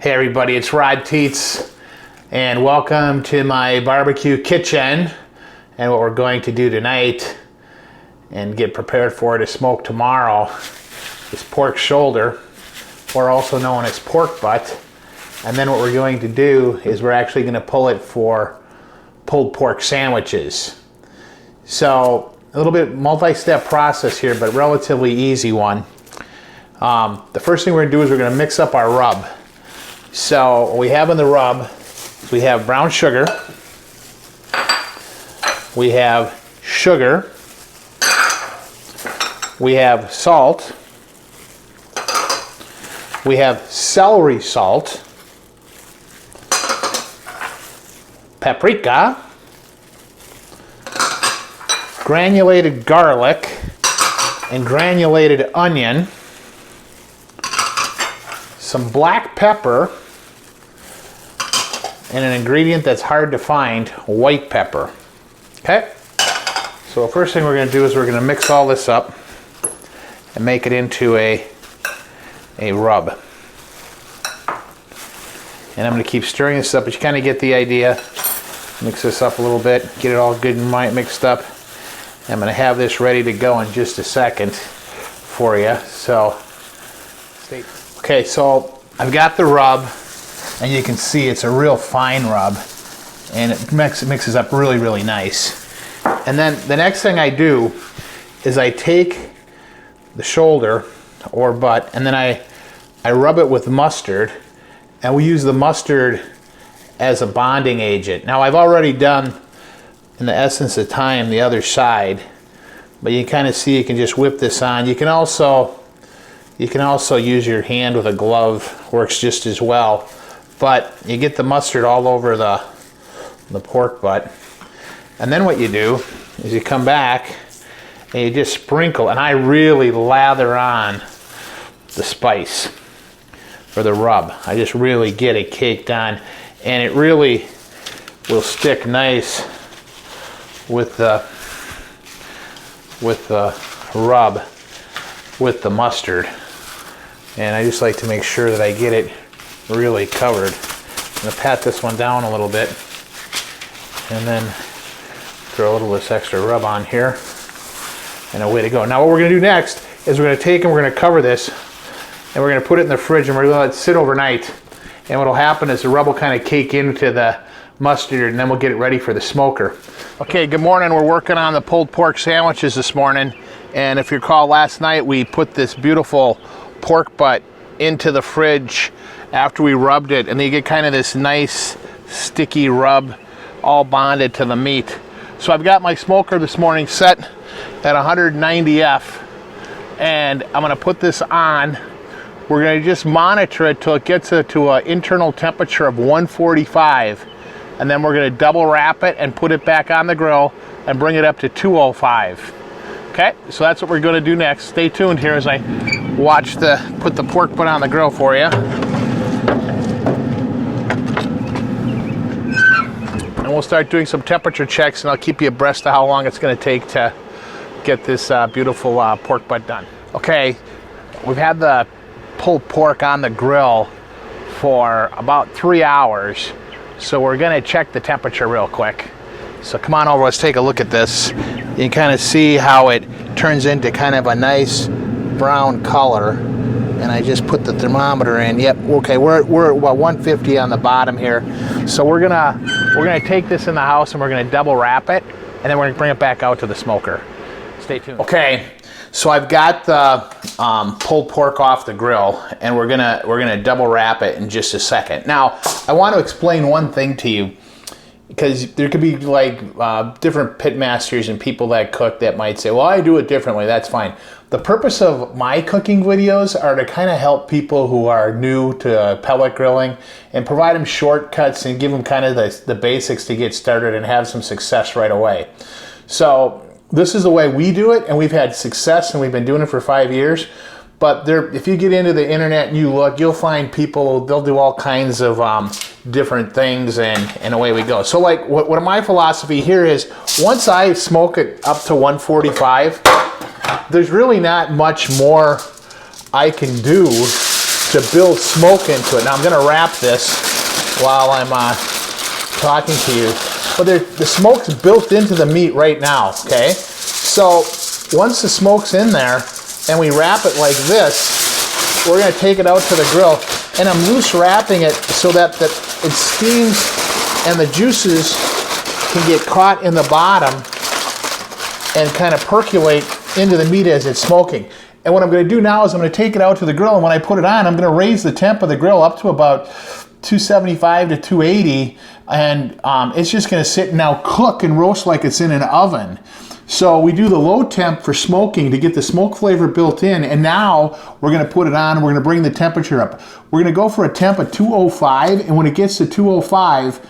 Hey everybody, it's Rod Teets and welcome to my barbecue kitchen. And what we're going to do tonight and get prepared for to smoke tomorrow is pork shoulder, or also known as pork butt. And then what we're going to do is we're actually going to pull it for pulled pork sandwiches. So a little bit multi-step process here, but relatively easy one. The first thing we're going to do is we're going to mix up our rub. So what we have in the rub is we have brown sugar, we have sugar, we have salt, we have celery salt, paprika, granulated garlic, and granulated onion, some black pepper, and an ingredient that's hard to find, white pepper. Okay? So the first thing we're going to do is we're going to mix all this up and make it into a rub. And I'm going to keep stirring this up, but you kind of get the idea. Mix this up a little bit, get it all good and mixed up. I'm going to have this ready to go in just a second for you. So, okay, so I've got the rub, and you can see it's a real fine rub, and it mixes up really, really nice. And then the next thing I do is I take the shoulder or butt, and then I rub it with mustard, and we use the mustard as a bonding agent. Now I've already done, in the essence of time, the other side, but you kind of see you can just whip this on. You can also use your hand with a glove, works just as well. But you get the mustard all over the pork butt. And then what you do is you come back and you just sprinkle, and I really lather on the spice for the rub. I just really get it caked on, and it really will stick nice with the rub with the mustard. And I just like to make sure that I get it really covered. I'm going to pat this one down a little bit and then throw a little of this extra rub on here, and away to go. Now what we're going to do next is we're going to take and we're going to cover this, and we're going to put it in the fridge, and we're going to let it sit overnight. And what will happen is the rub will kind of cake into the mustard, and then we'll get it ready for the smoker. Okay, good morning. We're working on the pulled pork sandwiches this morning, and if you recall, last night we put this beautiful pork butt into the fridge after we rubbed it, and then you get kind of this nice sticky rub all bonded to the meat. So I've got my smoker this morning set at 190 F, and I'm going to put this on. We're going to just monitor it till it gets to an internal temperature of 145, and then we're going to double wrap it and put it back on the grill and bring it up to 205. Okay, so that's what we're going to do next. Stay tuned here as I put the pork butt on the grill for you. And we'll start doing some temperature checks, and I'll keep you abreast of how long it's going to take to get this beautiful pork butt done. Okay, we've had the pulled pork on the grill for about 3 hours, so we're going to check the temperature real quick. So come on over, let's take a look at this. You can kind of see how it turns into kind of a nice brown color. And I just put the thermometer in. Yep, okay, we're at 150 on the bottom here. So we're gonna take this in the house and we're gonna double wrap it, and then we're gonna bring it back out to the smoker. Stay tuned. Okay, so I've got the pulled pork off the grill, and we're gonna double wrap it in just a second. Now, I want to explain one thing to you, because there could be like different pit masters and people that cook that might say, well, I do it differently. That's fine. The purpose of my cooking videos are to kind of help people who are new to pellet grilling and provide them shortcuts and give them kind of the basics to get started and have some success right away. So this is the way we do it, and we've had success, and we've been doing it for 5 years. But if you get into the internet and you look, you'll find people, they'll do all kinds of different things, and away we go. So like what my philosophy here is, once I smoke it up to 145, there's really not much more I can do to build smoke into it. Now I'm gonna wrap this while I'm talking to you. But the smoke's built into the meat right now, okay? So once the smoke's in there and we wrap it like this, we're gonna take it out to the grill, and I'm loose wrapping it so that it steams and the juices can get caught in the bottom and kind of percolate into the meat as it's smoking. And what I'm going to do now is I'm going to take it out to the grill, and when I put it on, I'm going to raise the temp of the grill up to about 275 to 280, and it's just going to sit and now cook and roast like it's in an oven. So we do the low temp for smoking to get the smoke flavor built in, and now we're going to put it on and we're going to bring the temperature up. We're going to go for a temp of 205, and when it gets to 205,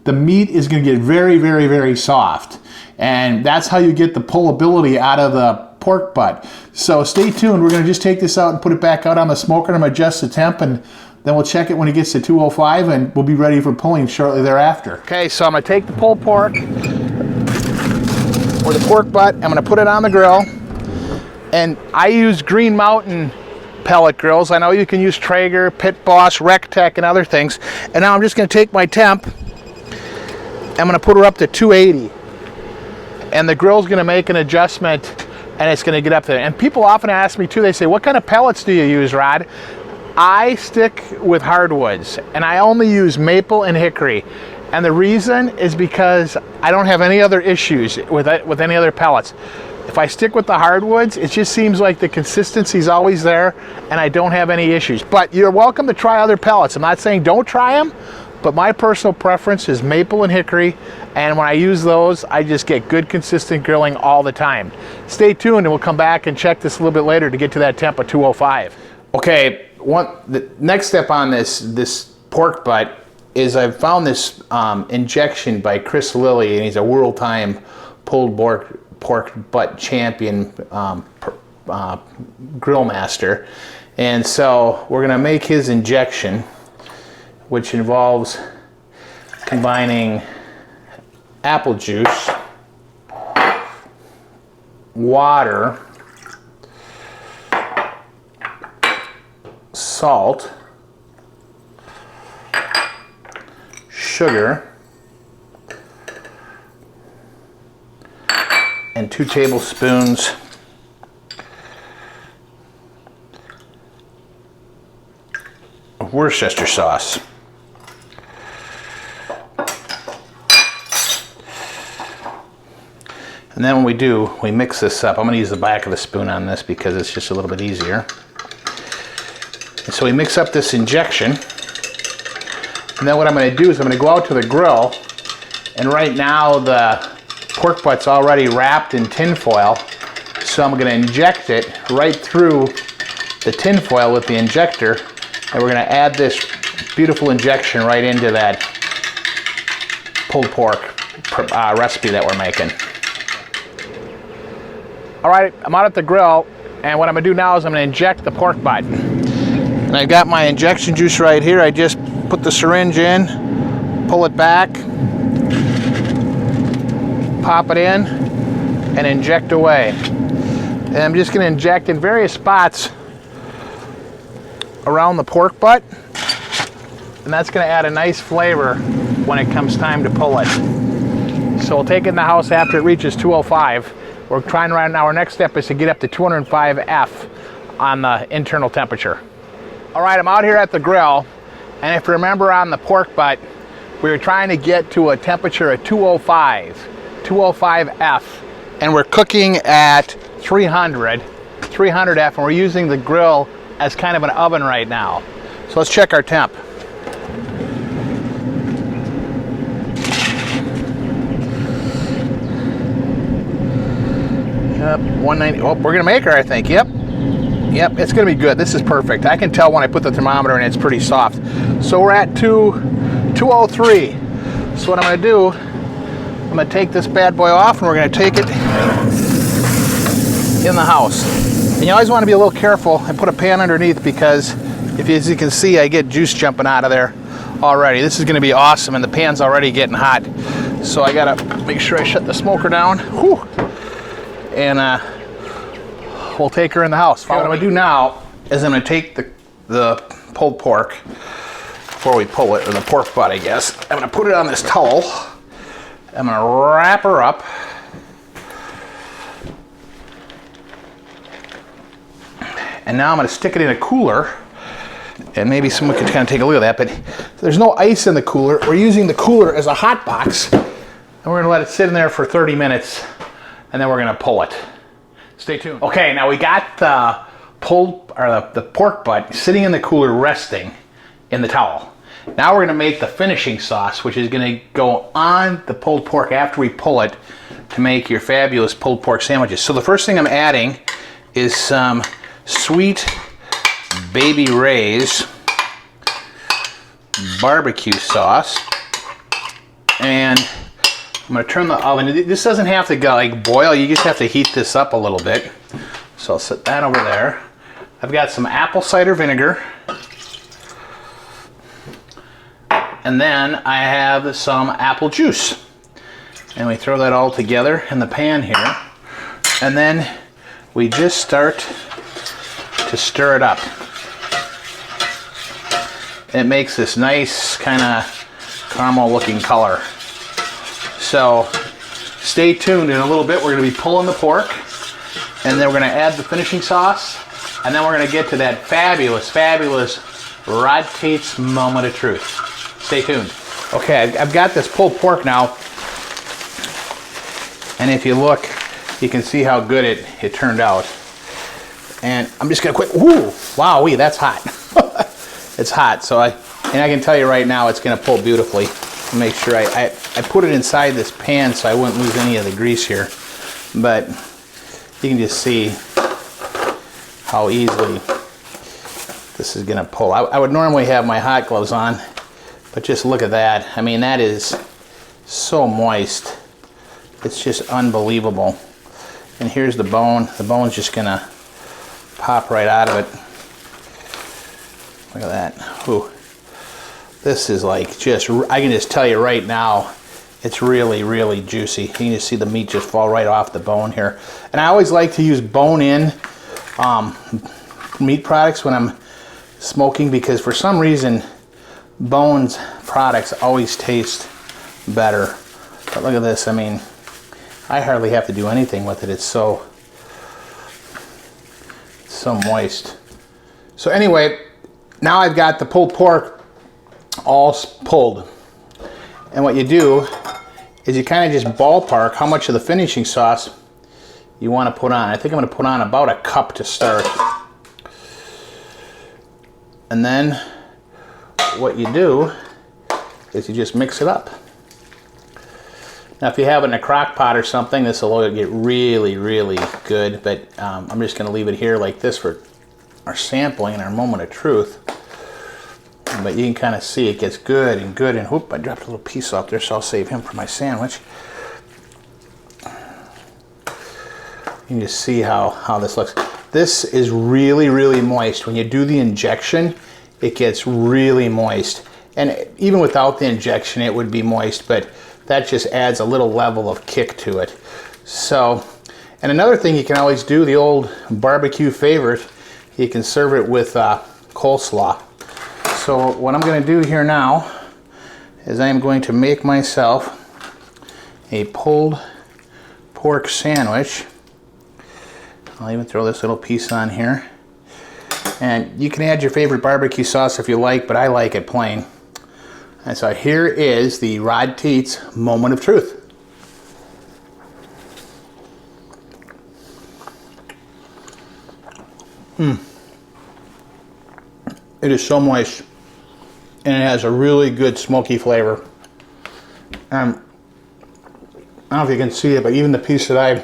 the meat is going to get very, very, very soft. And that's how you get the pullability out of the pork butt. So stay tuned. We're going to just take this out and put it back out on the smoker. I'm going to adjust the temp, and then we'll check it when it gets to 205, and we'll be ready for pulling shortly thereafter. Okay, so I'm going to take the pulled pork or the pork butt. I'm going to put it on the grill, and I use Green Mountain pellet grills. I know you can use Traeger, Pit Boss, Rectech, and other things. And now I'm just going to take my temp. I'm going to put her up to 280, and the grill's going to make an adjustment, and it's going to get up there. And people often ask me too, they say, what kind of pellets do you use, Rod? I stick with hardwoods, and I only use maple and hickory. And the reason is because I don't have any other issues with any other pellets. If I stick with the hardwoods, it just seems like the consistency is always there, and I don't have any issues. But you're welcome to try other pellets. I'm not saying don't try them, but my personal preference is maple and hickory, and when I use those, I just get good, consistent grilling all the time. Stay tuned, and we'll come back and check this a little bit later to get to that temp of 205. Okay, the next step on this pork butt is I've found this injection by Chris Lilly, and he's a world-time pulled pork butt champion grill master. And so we're gonna make his injection, which involves combining apple juice, water, salt, sugar, and 2 tablespoons of Worcestershire sauce. And then when we mix this up. I'm going to use the back of the spoon on this because it's just a little bit easier. And so we mix up this injection. And then what I'm going to do is I'm going to go out to the grill. And right now the pork butt's already wrapped in tin foil. So I'm going to inject it right through the tin foil with the injector. And we're going to add this beautiful injection right into that pulled pork recipe that we're making. All right, I'm out at the grill, and what I'm gonna do now is I'm gonna inject the pork butt. And I've got my injection juice right here. I just put the syringe in, pull it back, pop it in, and inject away. And I'm just gonna inject in various spots around the pork butt, and that's gonna add a nice flavor when it comes time to pull it. So we'll take it in the house after it reaches 205. We're trying right now, our next step is to get up to 205 F on the internal temperature. All right, I'm out here at the grill, and if you remember on the pork butt, we were trying to get to a temperature of 205 F, and we're cooking at 300 F, and we're using the grill as kind of an oven right now. So let's check our temp. Yep, 190. Oh, we're gonna make her, I think. Yep, it's gonna be good. This is perfect. I can tell when I put the thermometer in, it's pretty soft. So we're at 203. So what I'm gonna do, I'm gonna take this bad boy off, and we're gonna take it in the house. And you always want to be a little careful and put a pan underneath, because as you can see, I get juice jumping out of there already. This is gonna be awesome, and the pan's already getting hot. So I gotta make sure I shut the smoker down. Whew. And we'll take her in the house. What I'm gonna do now is I'm gonna take the pulled pork before we pull it, or the pork butt, I guess. I'm gonna put it on this towel. I'm gonna wrap her up. And now I'm gonna stick it in a cooler. And maybe someone could kind of take a look at that, but there's no ice in the cooler. We're using the cooler as a hot box. And we're gonna let it sit in there for 30 minutes, and then we're gonna pull it. Stay tuned. Okay, now we got the the pork butt sitting in the cooler resting in the towel. Now we're gonna make the finishing sauce, which is gonna go on the pulled pork after we pull it to make your fabulous pulled pork sandwiches. So the first thing I'm adding is some sweet Baby Ray's barbecue sauce. And I'm gonna turn the oven. This doesn't have to go like boil, you just have to heat this up a little bit. So I'll set that over there. I've got some apple cider vinegar. And then I have some apple juice. And we throw that all together in the pan here. And then we just start to stir it up. It makes this nice kind of caramel looking color. So stay tuned. In a little bit we're going to be pulling the pork, and then we're going to add the finishing sauce, and then we're going to get to that fabulous, fabulous Rod Tate's moment of truth. Stay tuned. Okay, I've got this pulled pork now, and if you look, you can see how good it turned out. And I'm just gonna whoo, wowee, that's hot. It's hot, so I can tell you right now it's gonna pull beautifully. Make sure I put it inside this pan so I wouldn't lose any of the grease here. But you can just see how easily this is gonna pull. I would normally have my hot gloves on, but just look at that. I mean, that is so moist. It's just unbelievable. And here's the bone. The bone's just gonna pop right out of it. Look at that. Ooh. This is like just, I can just tell you right now, it's really, really juicy. You can just see the meat just fall right off the bone here. And I always like to use bone-in meat products when I'm smoking, because for some reason, bones products always taste better. But look at this. I mean, I hardly have to do anything with it. It's so moist. So anyway, now I've got the pulled pork all pulled. And what you do is you kind of just ballpark how much of the finishing sauce you want to put on. I think I'm going to put on about a cup to start. And then what you do is you just mix it up. Now if you have it in a crock pot or something, this will get really, really good, but I'm just going to leave it here like this for our sampling and our moment of truth. But you can kind of see it gets good and good, and whoop, I dropped a little piece off there, so I'll save him for my sandwich. You can just see how this looks. This is really, really moist. When you do the injection, it gets really moist. And even without the injection, it would be moist, but that just adds a little level of kick to it. So, and another thing you can always do, the old barbecue favorite, you can serve it with coleslaw. So what I'm going to do here now is I am going to make myself a pulled pork sandwich. I'll even throw this little piece on here. And you can add your favorite barbecue sauce if you like, but I like it plain. And so here is the Rod Tate's moment of truth. It is so moist, and it has a really good smoky flavor. I don't know if you can see it, but even the piece that I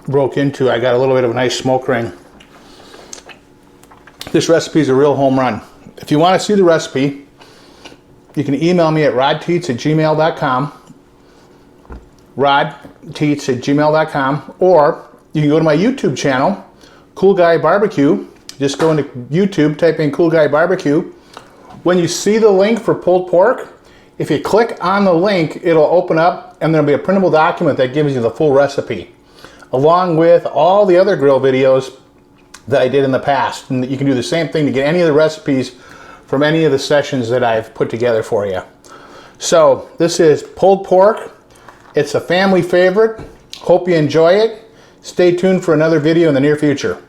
broke into, I got a little bit of a nice smoke ring. This recipe is a real home run. If you want to see the recipe, you can email me at rodteets@gmail.com, rodteets@gmail.com, or you can go to my YouTube channel, Cool Guy Barbecue. Just go into YouTube, type in Cool Guy Barbecue. When you see the link for pulled pork, if you click on the link, it'll open up and there'll be a printable document that gives you the full recipe, along with all the other grill videos that I did in the past. And you can do the same thing to get any of the recipes from any of the sessions that I've put together for you. So this is pulled pork. It's a family favorite. Hope you enjoy it. Stay tuned for another video in the near future.